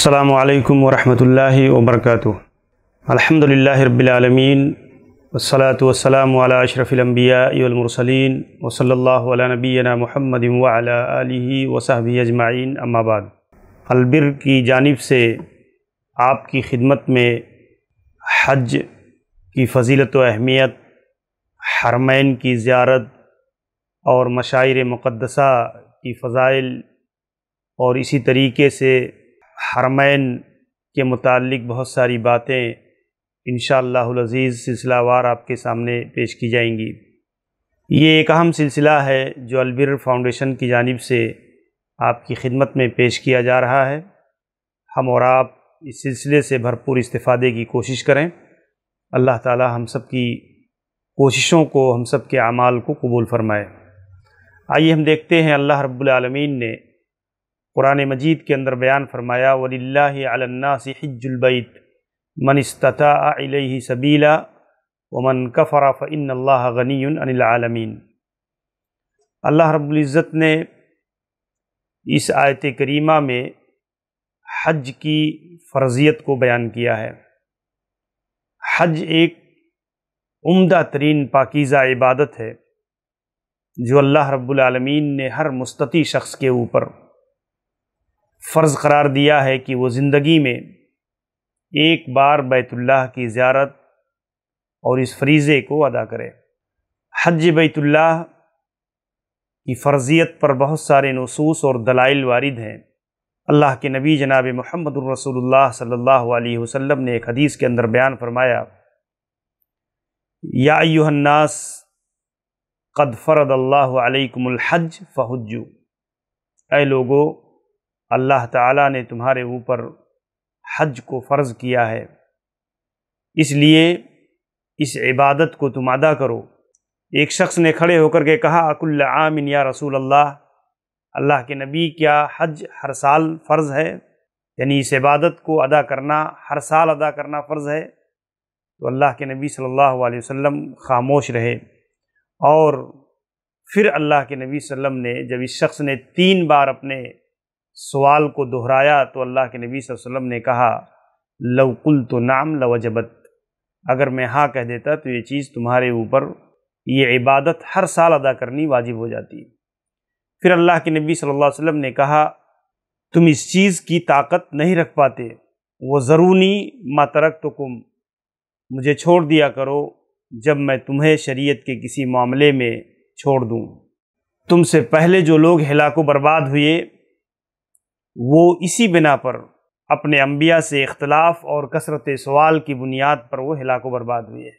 السلام علیکم ورحمۃ اللہ وبرکاتہ۔ الحمدللہ رب العالمین والصلاة والسلام علی اشرف الانبیاء والمرسلین وصلی اللہ علی نبینا محمد وعلی آلہ وصحبہ اجمعین، اما بعد۔ البر کی جانب سے آپ کی خدمت میں حج کی فضیلت و اہمیت، حرمین کی زیارت اور مشاعر مقدسہ کی فضائل اور اسی طریقے سے حرمین کے متعلق بہت ساری باتیں انشاءاللہ العزیز سلسلہ وار آپ کے سامنے پیش کی جائیں گی۔ یہ ایک اہم سلسلہ ہے جو البر فاؤنڈیشن کی جانب سے آپ کی خدمت میں پیش کیا جا رہا ہے۔ ہم اور آپ اس سلسلے سے بھرپور استفادے کی کوشش کریں۔ اللہ تعالی ہم سب کی کوششوں کو، ہم سب کے اعمال کو قبول فرمائے۔ آئیے ہم دیکھتے ہیں اللہ رب العالمین نے قرآن مجید کے اندر بیان فرمایا، وَلِلَّهِ عَلَى النَّاسِ حِجُّ الْبَيْتِ مَنِ اسْتَطَاعَ إِلَيْهِ سَبِيلًا وَمَنْ كَفَرَ فَإِنَّ اللَّهَ غَنِيٌّ عَنِ الْعَالَمِينَ۔ اللہ رب العزت نے اس آیت کریمہ میں حج کی فرضیت کو بیان کیا ہے۔ حج ایک عمدہ ترین پاکیزہ عبادت ہے جو اللہ رب العالمین نے ہر مستطیع شخص کے اوپر فرض قرار دیا ہے کہ وہ زندگی میں ایک بار بیت اللہ کی زیارت اور اس فریضے کو ادا کرے۔ حج بیت اللہ کی فرضیت پر بہت سارے نصوص اور دلائل وارد ہیں۔ اللہ کے نبی جناب محمد الرسول اللہ صلی اللہ علیہ وسلم نے ایک حدیث کے اندر بیان فرمایا، یا ایھا الناس قد فرض اللہ علیکم الحج فحجوا، اے لوگو اللہ تعالیٰ نے تمہارے اوپر حج کو فرض کیا ہے، اس لیے اس عبادت کو تم ادا کرو۔ ایک شخص نے کھڑے ہو کر کے کہا، اکل عام یا رسول اللہ کے نبی، کیا حج ہر سال فرض ہے؟ یعنی اس عبادت کو ادا کرنا ہر سال ادا کرنا فرض ہے؟ تو اللہ کے نبی صلی اللہ علیہ وسلم خاموش رہے، اور پھر اللہ کے نبی صلی اللہ علیہ وسلم نے جب اس شخص نے 3 بار اپنے سوال کو دہرایا تو اللہ کے نبی صلی اللہ علیہ وسلم نے کہا، لو قلت نعم لوجبت، اگر میں ہاں کہہ دیتا تو یہ چیز تمہارے اوپر، یہ عبادت ہر سال ادا کرنی واجب ہو جاتی۔ پھر اللہ کے نبی صلی اللہ علیہ وسلم نے کہا، تم اس چیز کی طاقت نہیں رکھ پاتے، وَذَرُونِي مَا تَرَكْتُكُمْ، مجھے چھوڑ دیا کرو جب میں تمہیں شریعت کے کسی معاملے میں چھوڑ دوں۔ تم سے پہلے جو لوگ ہلاک و برباد ہوئے وہ اسی بنا پر، اپنے انبیاء سے اختلاف اور کثرت سوال کی بنیاد پر وہ ہلاک و برباد ہوئے۔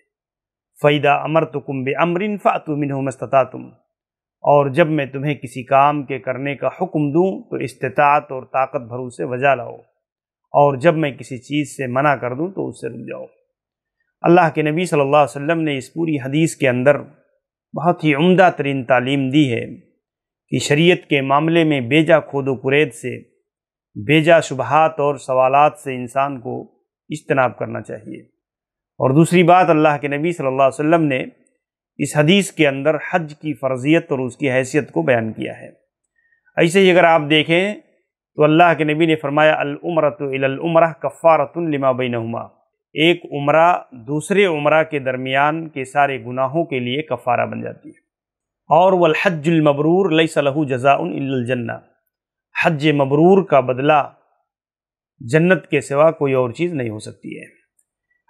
فَإِذَا أَمَرْتُكُمْ بِأَمْرٍ فَأْتُوا مِنْهُ مَا اسْتَطَعْتُمْ، اور جب میں تمہیں کسی کام کے کرنے کا حکم دوں تو استطاعت اور طاقت بھر اسے وجا لاؤ، اور جب میں کسی چیز سے منع کر دوں تو اس سے رک جاؤ۔ اللہ کے نبی صلی اللہ علیہ وسلم نے اس پوری حدیث کے اندر بہت ہی عمدہ ترین تعلیم دی ہے کہ شریعت کے معاملے میں بیجا کھود و کرید سے، بیجا شبہات اور سوالات سے انسان کو اجتناب کرنا چاہیے۔ اور دوسری بات، اللہ کے نبی صلی اللہ علیہ وسلم نے اس حدیث کے اندر حج کی فرضیت اور اس کی حیثیت کو بیان کیا ہے۔ ایسے ہی اگر آپ دیکھیں تو اللہ کے نبی نے فرمایا، العمرۃ الی العمرہ کفارۃ لما بینہما، ایک عمرہ دوسرے عمرہ کے درمیان کے سارے گناہوں کے لیے کفارہ بن جاتی ہے۔ اور والحج المبرور لیس لہ جزاء الا الجنہ، حج مبرور کا بدلہ جنت کے سوا کوئی اور چیز نہیں ہو سکتی ہے۔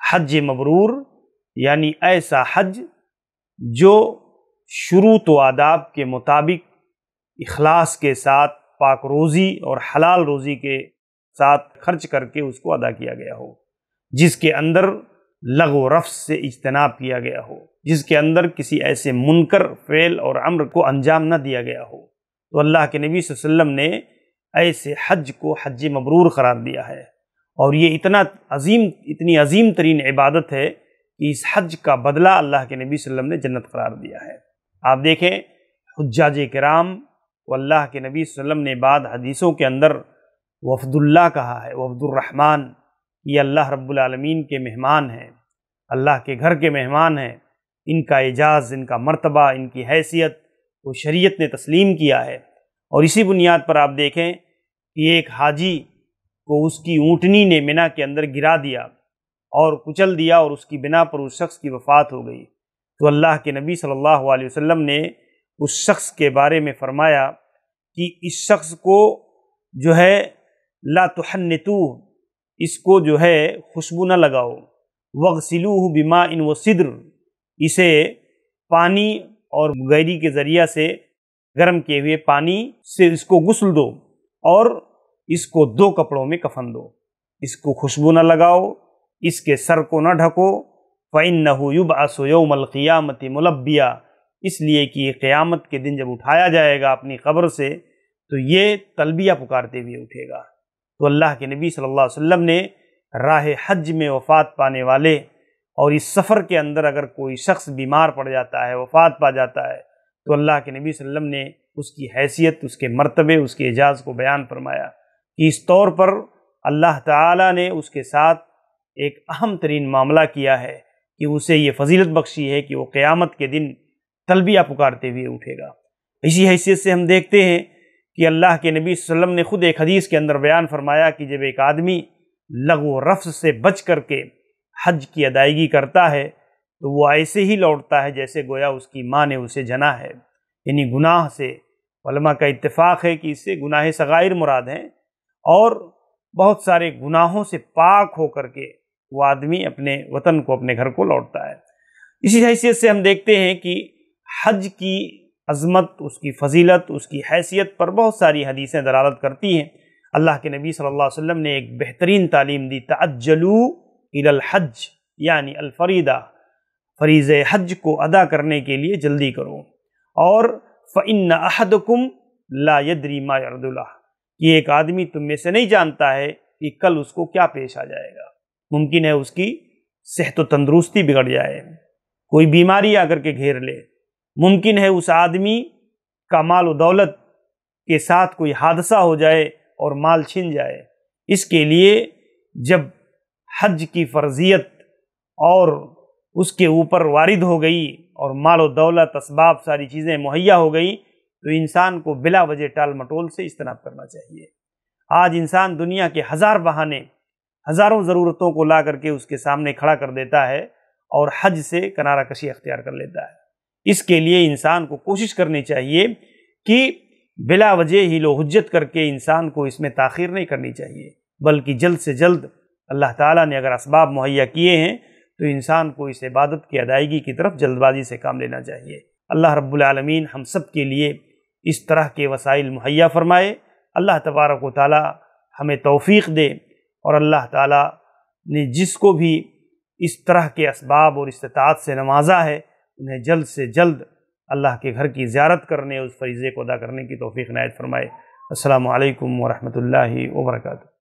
حج مبرور یعنی ایسا حج جو شروط و آداب کے مطابق اخلاص کے ساتھ، پاک روزی اور حلال روزی کے ساتھ خرچ کر کے اس کو ادا کیا گیا ہو، جس کے اندر لغو و رفث سے اجتناب کیا گیا ہو، جس کے اندر کسی ایسے منکر فعل اور امر کو انجام نہ دیا گیا ہو۔ تو اللہ کے نبی صلی اللہ علیہ وسلم نے ایسے حج کو حج مبرور قرار دیا ہے، اور یہ اتنی عظیم ترین عبادت ہے کہ اس حج کا بدلہ اللہ کے نبی صلی اللہ علیہ وسلم نے جنت قرار دیا ہے۔ آپ دیکھیں حجاج کرام کو اللہ کے نبی صلی اللہ علیہ وسلم نے بعض حدیثوں کے اندر وفد اللہ کہا ہے، وفد الرحمن، یہ اللہ رب العالمین کے مہمان ہیں، اللہ کے گھر کے مہمان ہیں، ان کا اعزاز، ان کا مرتبہ، ان کی حیثیت کو شریعت نے تسلیم کیا ہے۔ اور اسی بنیاد پر آپ دیکھیں کہ ایک حاجی کو اس کی اونٹنی نے منا کے اندر گرا دیا اور کچل دیا اور اس کی بنا پر اس شخص کی وفات ہو گئی، تو اللہ کے نبی صلی اللہ علیہ وسلم نے اس شخص کے بارے میں فرمایا کہ اس شخص کو جو ہے لا تحنتوہ، اس کو جو ہے خوشبو نہ لگاؤ، وغسلوہ بماء وسدر، اسے پانی اور گیری کے ذریعہ سے گرم کیے ہوئے پانی سے اس کو غسل دو اور اس کو 2 کپڑوں میں کفن دو، اس کو خوشبو نہ لگاؤ، اس کے سر کو نہ ڈھکو، فَإِنَّهُ يُبْعَثُ يَوْمَ الْقِيَامَةِ مُلَبِّيًا، اس لیے کہ قیامت کے دن جب اٹھایا جائے گا اپنی قبر سے تو یہ تلبیہ پکارتے ہوئے اٹھے گا۔ تو اللہ کے نبی صلی اللہ علیہ وسلم نے راہ حج میں وفات پانے والے اور اس سفر کے اندر اگر کوئی شخص بیمار پڑ جاتا ہے، وفات پا جاتا ہے، تو اللہ کے نبی صلی اللہ علیہ وسلم نے اس کی حیثیت، اس کے مرتبے، اس کے اعزاز کو بیان فرمایا کہ اس طور پر اللہ تعالیٰ نے اس کے ساتھ ایک اہم ترین معاملہ کیا ہے کہ اسے یہ فضیلت بخشی ہے کہ وہ قیامت کے دن تلبیہ پکارتے ہوئے اٹھے گا۔ اسی حیثیت سے ہم دیکھتے ہیں کہ اللہ کے نبی صلی اللہ علیہ وسلم نے خود ایک حدیث کے اندر بیان فرمایا کہ جب ایک آدمی لغو و رفث سے بچ کر کے حج کی ادائیگی کرتا ہے تو وہ ایسے ہی لوٹتا ہے جیسے گویا اس کی ماں نے اسے جنا ہے، یعنی گناہ سے۔ علماء کا اتفاق ہے کہ اس سے گناہ صغائر مراد ہیں، اور بہت سارے گناہوں سے پاک ہو کر کے وہ آدمی اپنے وطن کو، اپنے گھر کو لوٹتا ہے۔ اسی حیثیت سے ہم دیکھتے ہیں کہ حج کی عظمت، اس کی فضیلت، اس کی حیثیت پر بہت ساری حدیثیں دلالت کرتی ہیں۔ اللہ کے نبی صلی اللہ علیہ وسلم نے ایک بہترین تعلیم دی، تعجلوا الی الحج، یعنی الفریدہ، فریض حج کو ادا کرنے کے لیے جلدی کرو، اور فإن أحدكم لا يدری ما يعرض له، کہ ایک آدمی تم میں سے نہیں جانتا ہے کہ کل اس کو کیا پیش آ جائے گا، ممکن ہے اس کی صحت و تندرستی بگڑ جائے، کوئی بیماری آ کر کے گھیر لے، ممکن ہے اس آدمی کا مال و دولت کے ساتھ کوئی حادثہ ہو جائے اور مال چھن جائے۔ اس کے لیے جب حج کی فرضیت اور اس کے اوپر وارد ہو گئی اور مال و دولت، اسباب، ساری چیزیں مہیا ہو گئی، تو انسان کو بلا وجہ ٹال مٹول سے اجتناب کرنا چاہیے۔ آج انسان دنیا کے ہزار بہانے، ہزاروں ضرورتوں کو لا کر کے اس کے سامنے کھڑا کر دیتا ہے اور حج سے کنارہ کشی اختیار کر لیتا ہے۔ اس کے لیے انسان کو کوشش کرنی چاہیے کہ بلا وجہ ہیل و حجت کر کے انسان کو اس میں تاخیر نہیں کرنی چاہیے، بلکہ جلد سے جلد اللہ تعالیٰ نے اگر اسباب مہیا کیے ہیں تو انسان کو اس عبادت کی ادائیگی کی طرف جلد بازی سے کام لینا چاہیے۔ اللہ رب العالمین ہم سب کے لیے اس طرح کے وسائل مہیا فرمائے۔ اللہ تبارک و تعالی ہمیں توفیق دے، اور اللہ تعالیٰ نے جس کو بھی اس طرح کے اسباب اور استطاعت سے نوازا ہے انہیں جلد سے جلد اللہ کے گھر کی زیارت کرنے، اس فریضے کو ادا کرنے کی توفیق عنایت فرمائے۔ السلام علیکم ورحمۃ اللہ وبرکاتہ۔